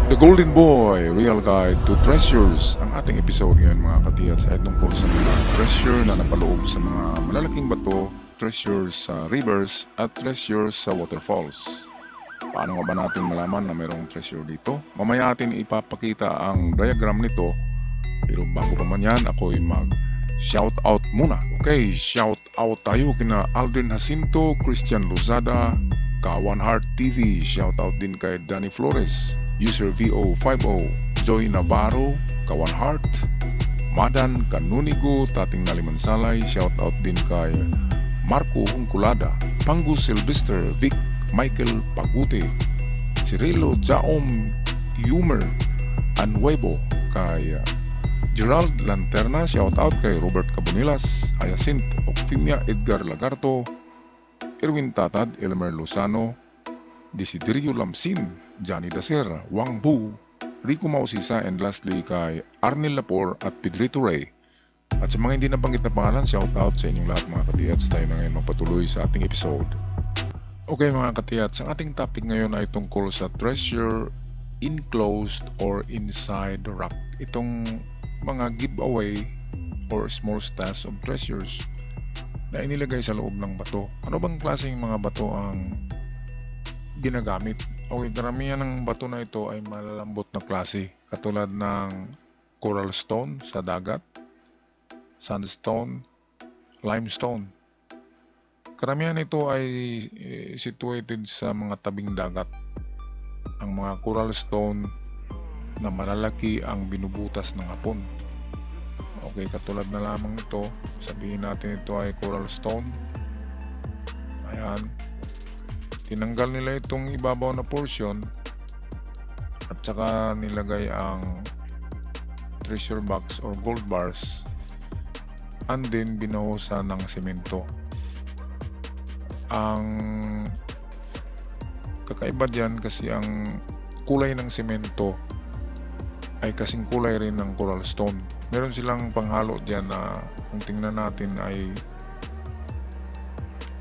The Golden Boy, Real Guide to Treasures. Ang ating episode ngayon mga katiyats ay tungkol sa mga treasure na napaloob sa mga malalaking bato, treasures sa rivers at treasures sa waterfalls. Paano nga ba natin malaman na mayroong treasure dito? Mamaya atin ipapakita ang diagram nito. Pero bago pa man yan, ako'y shout out muna. Okay, shout out tayo kina Aldrin Jacinto, Christian Lozada, Kawan Heart TV. Shout out din kay Danny Flores, User VO50, Joy Navarro, Kawan Heart, Madan Kanunigo, Tating Nalimansalay. Shout out din kay Marco Hungkulada, Pangu Silvester, Vic Michael Pagute, Cirilo Jaom Yumer, Anwebo, kay Gerald Lanterna. Shout out kay Robert Cabonilas, Hyacinth Ocfimia, Edgar Lagarto, Erwin Tatad, Elmer Lozano, Desiderio Lamsin, Johnny Dacer, Wang Bu, Rico Mausisa, and lastly kay Arnel Lapor at Pedrito Ray. At sa mga hindi nabanggit na pangalan, shout out sa inyong lahat mga katiyats. Tayo na ngayon magpatuloy sa ating episode. Okay mga katiyats, ang ating topic ngayon ay tungkol sa treasure enclosed or inside the rock. Itong mga giveaway or small stash of treasures na inilagay sa loob ng bato. Ano bang klaseng mga bato ang ginagamit? Okay, karamihan ng bato na ito ay malalambot na klase, katulad ng coral stone sa dagat, sandstone, limestone. Karamihan ito ay situated sa mga tabing dagat. Ang mga coral stone na malalaki ang binubutas ng hapon. Okay, katulad na lamang ito, sabihin natin ito ay coral stone. Ayan, tinanggal nila itong ibabaw na portion at saka nilagay ang treasure box or gold bars, and then binahusan ng semento. Ang kakaiba dyan kasi ang kulay ng semento ay kasing kulay rin ng coral stone. Meron silang panghalo dyan na kung tingnan natin ay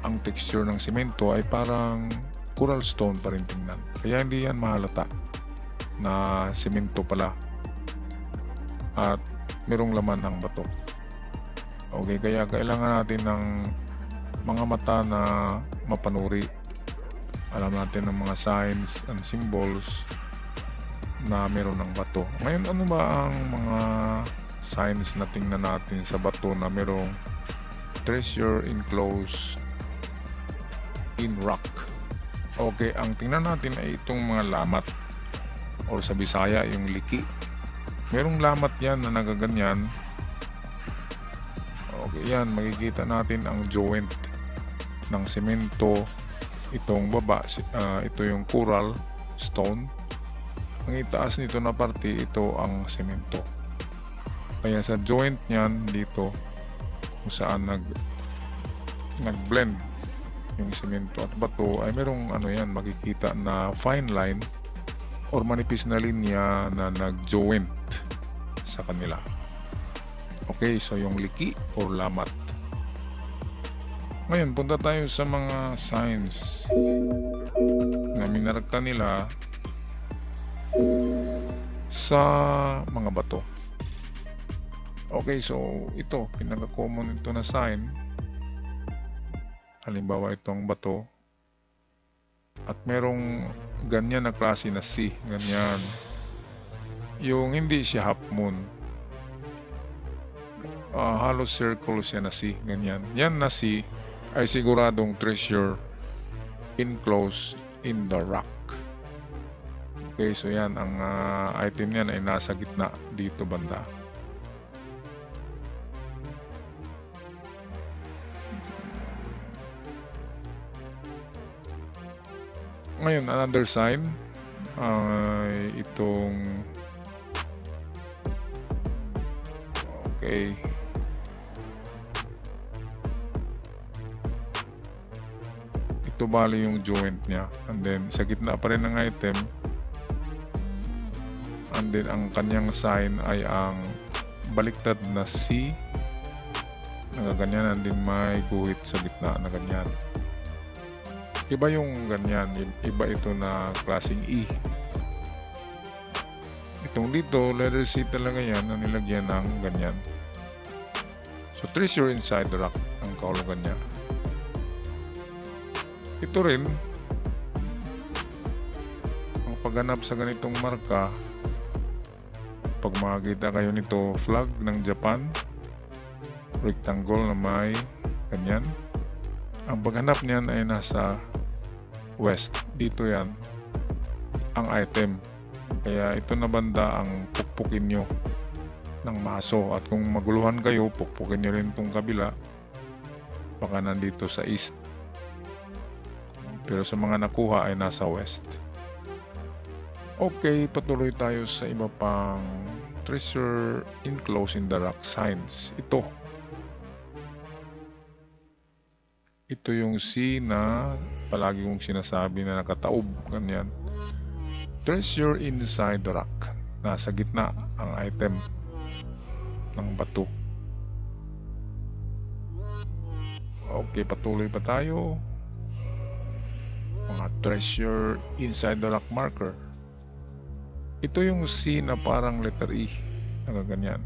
ang texture ng semento ay parang coral stone pa rin tingnan. Kaya hindi yan mahalata na semento pala at merong laman ng bato. Okay, kaya kailangan natin ng mga mata na mapanuri. Alam natin ng mga signs and symbols na meron ng bato. Ngayon, ano ba ang mga signs na tingnan natin sa bato na merong treasure enclosed in rock? Okay, ang tingnan natin ay itong mga lamat or sa Bisaya yung liki. Merong lamat yan na nagaganyan. Okay, yan, makikita natin ang joint ng semento. Itong baba, ito yung coral stone. Ang itaas nito na parte, ito ang semento. Kaya sa joint niyan dito kung saan nag-blend yung semento at bato ay merong ano yan, makikita na fine line or manipis na linya na nag-joint sa kanila. Okay, so yung liki or lamat. Ngayon, punta tayo sa mga signs na minarka nila sa mga bato. Okay, so ito, pinaka-common ito na sign. Halimbawa itong bato at merong ganyan na klase na C, ganyan. Yung hindi siya half moon, halos circle siya na C, ganyan. Yan na C ay siguradong treasure enclosed in the rock. Okay, so yan, ang item niyan ay nasa gitna dito banda. Ngayon, another sign ay itong okay, ito bali yung joint niya, and then sa gitna pa rin ng item, and then ang kanyang sign ay ang baliktad na C na ganyan, and then may guhit sa gitna na ganyan. Iba yung ganyan, iba ito na klaseng E. Itong dito, letter C talaga yan na nilagyan ng ganyan. So, treasure inside the rock ang kahulugan niya. Ito rin, ang pagganap sa ganitong marka, pag makakita kayo nito, flag ng Japan, rectangle na may ganyan. Ang paghanap niyan ay nasa west. Dito yan ang item. Kaya ito na banda ang pukpukin nyo ng maso. At kung maguluhan kayo, pukpukin nyo rin itong kabila. Baka nandito sa east. Pero sa mga nakuha ay nasa west. Okay, patuloy tayo sa iba pang treasure enclosed in the rock signs. Ito yung C na palagi kong sinasabi na nakataob, ganyan. Treasure inside the rock. Nasa gitna ang item ng bato. Okay, patuloy pa tayo. Mga treasure inside the rock marker. Ito yung C na parang letter E. Nagaganyan.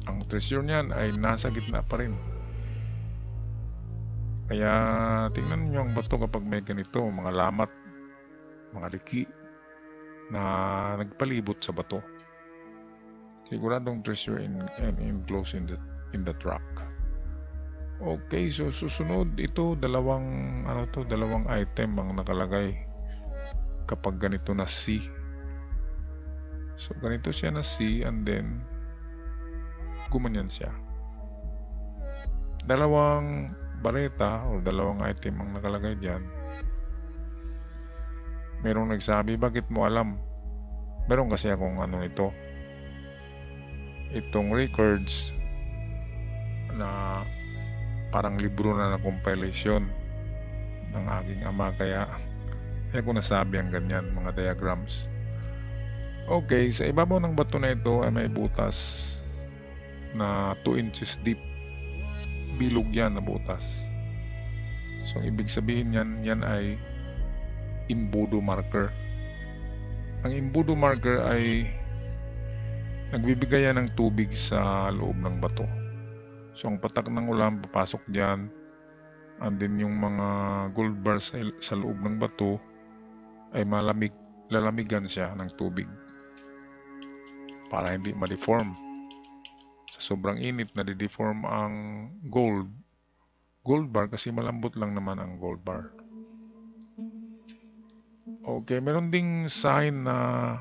Ang treasure niyan ay nasa gitna pa rin. Kaya tingnan niyo ang bato kapag may ganito, mga lamat, mga liki na nagpalibot sa bato. Siguradong treasure enclosed in the rock. Okay, so susunod ito, dalawang item ang nakalagay kapag ganito na C. So ganito siya na C and then gumanyan siya. Dalawang bareta o dalawang item ang nakalagay diyan. Merong nagsabi, bakit mo alam? Meron kasi akong nito. Itong records na parang libro na compilation ng aking ama, kaya ko nasabi ang ganyan, mga diagrams. Okay, sa ibabaw ng bato na ito ay may butas na 2 inches deep. Bilog yan na butas. So ibig sabihin yan ay imbudo marker. Ang imbudo marker ay nagbibigay yan ng tubig sa loob ng bato. So ang patak ng ulan papasok dyan, and then yung mga gold bars sa loob ng bato ay lalamigan siya ng tubig para hindi ma-deform. Sa sobrang init, nade-deform ang gold bar kasi malambot lang naman ang gold bar. Okay, meron ding sign na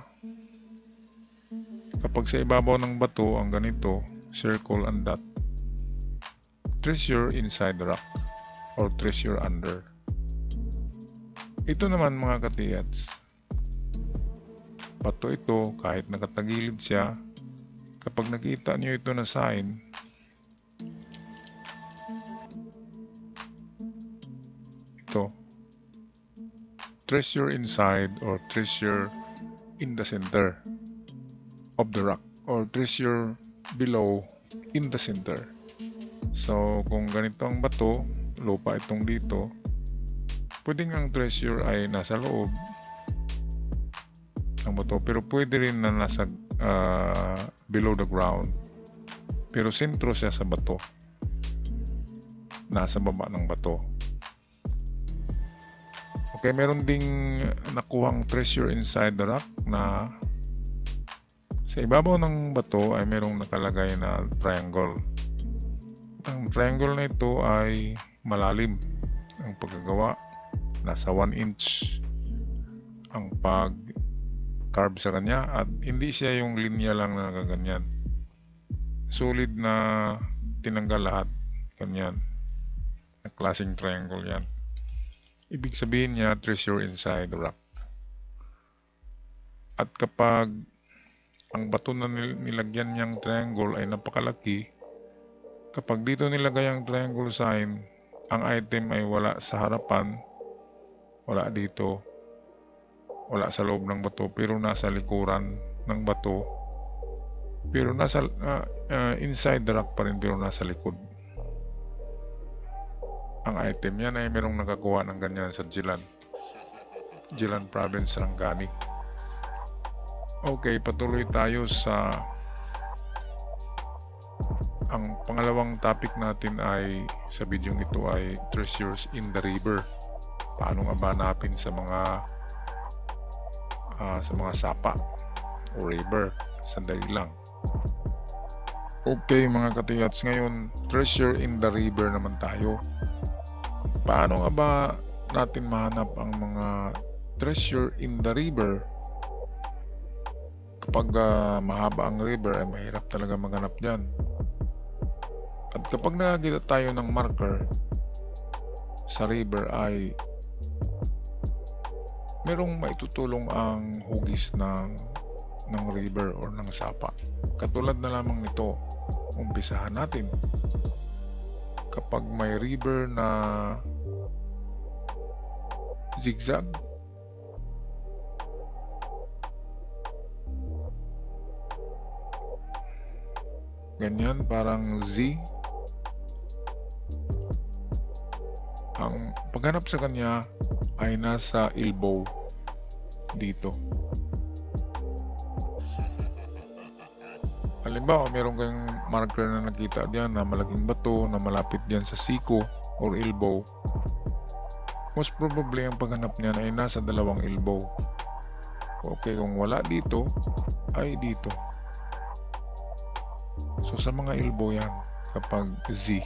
kapag sa ibabaw ng bato ang ganito, circle and dot, treasure inside the rock or treasure under. Ito naman mga katiyats, bato ito kahit nakatagilid siya, kapag nakita niyo ito na sign, ito, treasure inside or treasure in the center of the rock or treasure below in the center. So kung ganito ang bato, lupa itong dito, pwedeng ang treasure ay nasa loob ng bato, pero pwede rin na nasa below the ground, pero sentro siya sa bato, nasa baba ng bato. Okay, meron ding nakuhang treasure inside the rock na sa ibabaw ng bato ay merong nakalagay na triangle. Ang triangle na ito ay malalim ang pagkagawa, nasa 1 inch ang pag-carve sa kanya, at hindi siya yung linya lang na nakaganyan. Solid na tinanggal lahat, ganyan. Na klaseng triangle yan. Ibig sabihin niya, treasure inside the rock. At kapag ang bato na nilagyan niyang triangle ay napakalaki, kapag dito nilagay ang triangle sign, ang item ay wala sa harapan, wala dito, wala sa loob ng bato, pero nasa likuran ng bato, pero nasa inside the rock pa rin, pero nasa likod. Ang item yan ay merong nakakuha ng ganyan sa Jilan. Jilan Province, Sarangani. Okay, patuloy tayo sa ang pangalawang topic natin ay sa video ito ay treasures in the river. Paano nga ba hanapin sa mga sapa o river? Sandali lang. Okay mga katiyats, ngayon treasure in the river naman tayo. Paano nga ba natin mahanap ang mga treasure in the river? Kapag mahaba ang river ay mahirap talaga maghanap dyan. At kapag nakakita tayo ng marker sa river ay merong maitutulong ang hugis ng river or ng sapa. Katulad na lamang nito, umpisahan natin. Kapag may river na zigzag, ganyan, parang Z, ang paghanap sa kanya ay nasa elbow dito. Halimbawa, meron kayong marker na nakita diyan na malaking bato na malapit diyan sa siko or elbow. Most probably ang paghanap niyan ay nasa dalawang elbow. Okay, kung wala dito ay dito. So sa mga elbow yan kapag Z.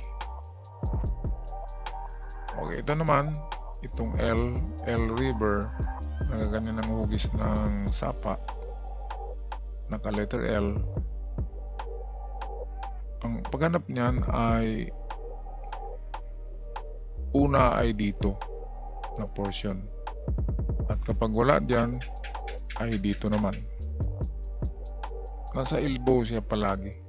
Okay, ito naman, itong L river, nagaganyan ang hugis ng sapa, naka letter L. Ang paghanap niyan ay una ay dito na portion, at kapag wala diyan ay dito naman. Nasa elbow siya palagi.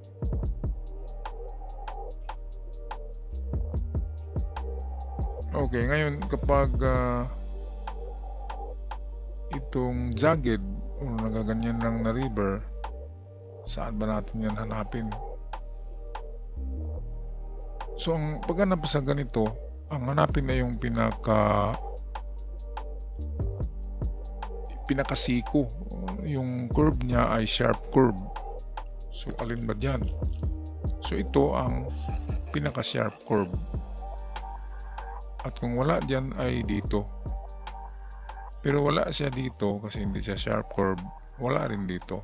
Okay, ngayon kapag itong jagged o nagaganyan lang na river, saan ba natin yan hanapin? So ang paghanap sa ganito, ang hanapin na yung pinakasiko. Yung curve niya ay sharp curve. So alin ba dyan? So ito ang pinaka sharp curve. At kung wala dyan ay dito. Pero wala siya dito kasi hindi siya sharp curve. Wala rin dito.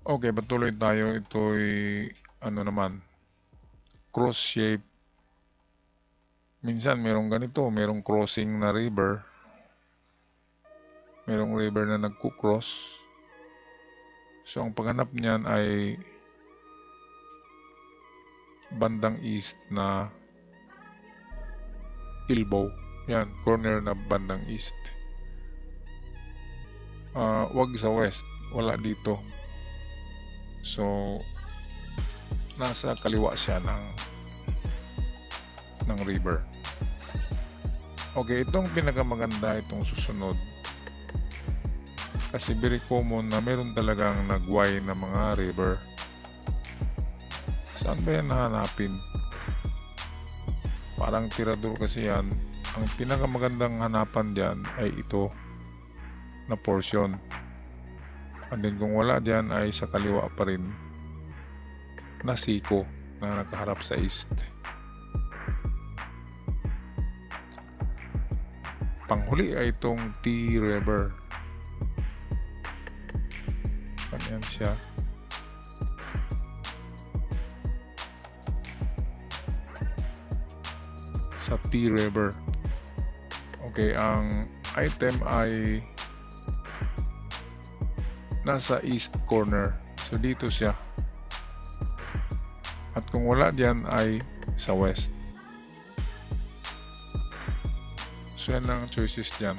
Okay, patuloy tayo. Ito'y ano naman, cross shape. Minsan merong ganito, merong crossing na river. Merong river na nagku-cross. So ang paghanap niyan ay bandang east na elbow. Yan, corner na bandang east. Wag sa west, wala dito. So nasa kaliwa siya ng river. Okay, itong pinakamaganda, itong susunod. Kasi very common na meron talagang nagway na mga river. Saan ba yan nahanapin? Parang tirador kasi yan. Ang pinakamagandang hanapan dyan ay ito na portion. And then kung wala dyan ay sa kaliwa pa rin na siko na nakaharap sa east. Panghuli ay itong T river. Ganyan siya. Sa T river. Okay, ang item ay nasa east corner. So dito siya. At kung wala diyan ay sa west. So yan lang choices diyan.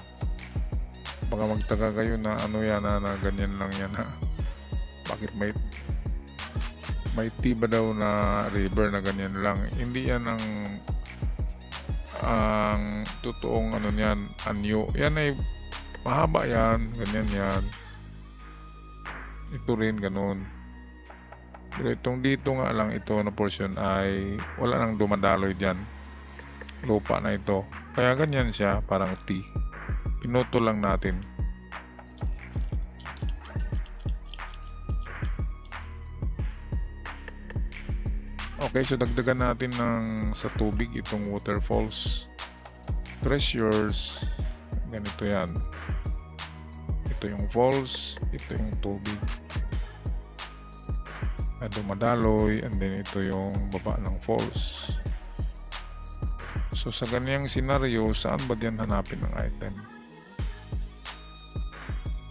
Baka magtaka kayo na ano yan na ganyan lang yan ha. Bakit may T ba daw na river na ganyan lang? Hindi yan ang totoong ano niyan, anyo. Yan ay mahaba yan, ganyan yan. Ito rin ganun. Pero itong dito nga lang, ito na portion ay wala nang dumadaloy dyan. Lupa na ito. Kaya ganyan siya, parang T. Pinuto lang natin. Okay, so dagdagan natin sa tubig itong waterfalls. Treasures. Ganito yan. Ito yung falls. Ito yung tubig na dumadaloy, and then ito yung baba ng falls. So sa ganyang senaryo, saan ba diyan hanapin ng item?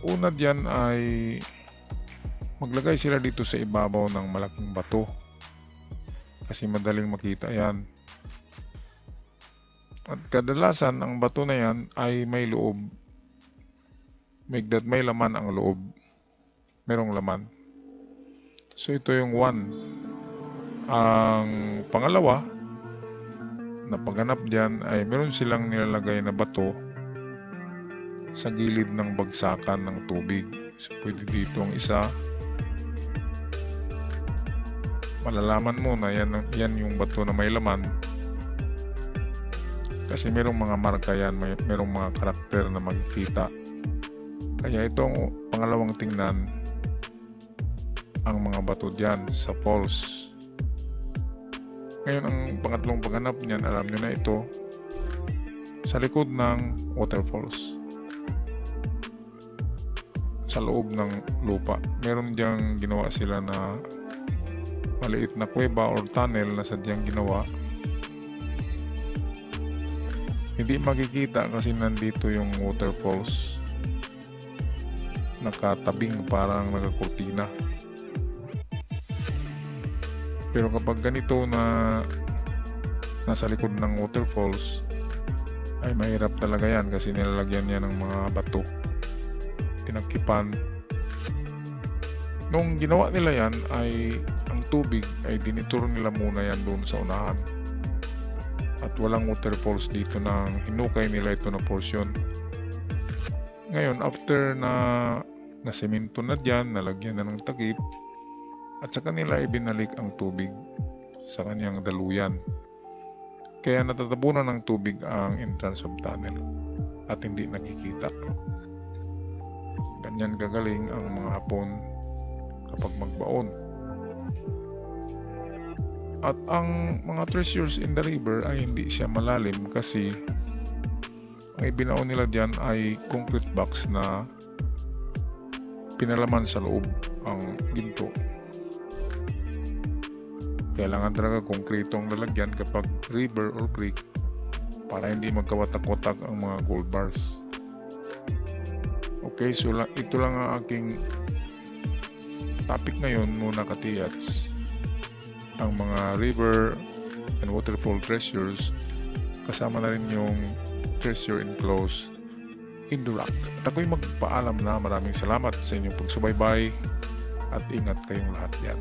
Una diyan ay maglagay sila dito sa ibabaw ng malaking bato kasi madaling makita yan. At kadalasan ang bato na yan ay may loob, may laman ang loob, merong laman. So ito yung 1. Ang pangalawa na pagganap dyan ay meron silang nilalagay na bato sa gilid ng bagsakan ng tubig. So pwede dito ang isa. Malalaman mo na yan yung bato na may laman kasi merong mga marka yan, merong mga karakter na makikita. Kaya ito ang pangalawang tingnan, ang mga bato dyan sa falls. Ngayon ang pangatlong paghanap niyan, alam nyo na ito, sa likod ng waterfalls, sa loob ng lupa. Meron diyang ginawa sila na maliit na kuweba or tunnel na sadyang ginawa. Hindi makikita kasi nandito yung waterfalls, nakatabing parang nakakurtina. Pero kapag ganito na nasa likod ng waterfalls ay mahirap talaga yan kasi nilalagyan niya ng mga bato, tinagkipan. Nung ginawa nila yan ay ang tubig ay dinituro nila muna yan doon sa unahan at walang waterfalls dito nang hinukay nila ito na portion. Ngayon after na nasemento na dyan, nalagyan na ng takip, at sa kanila ibinalik ang tubig sa kanyang daluyan. Kaya natatabunan ng tubig ang entrance of tunnel at hindi nakikita. Ganyan kagaling ang mga Hapon kapag magbaon. At ang mga treasures in the river ay hindi siya malalim kasi ang ibinaon nila dyan ay concrete box na pinalaman sa loob ang ginto. Kailangan talaga konkretong lalagyan kapag river or creek para hindi magkawatak-watak ang mga gold bars. Okay, so ito lang ang aking topic ngayon muna katiyats. Ang mga river and waterfall treasures, kasama na rin yung treasure enclosed in the rock. At ako'y magpaalam na. Maraming salamat sa inyong pagsubaybay at ingat kayong lahat yan.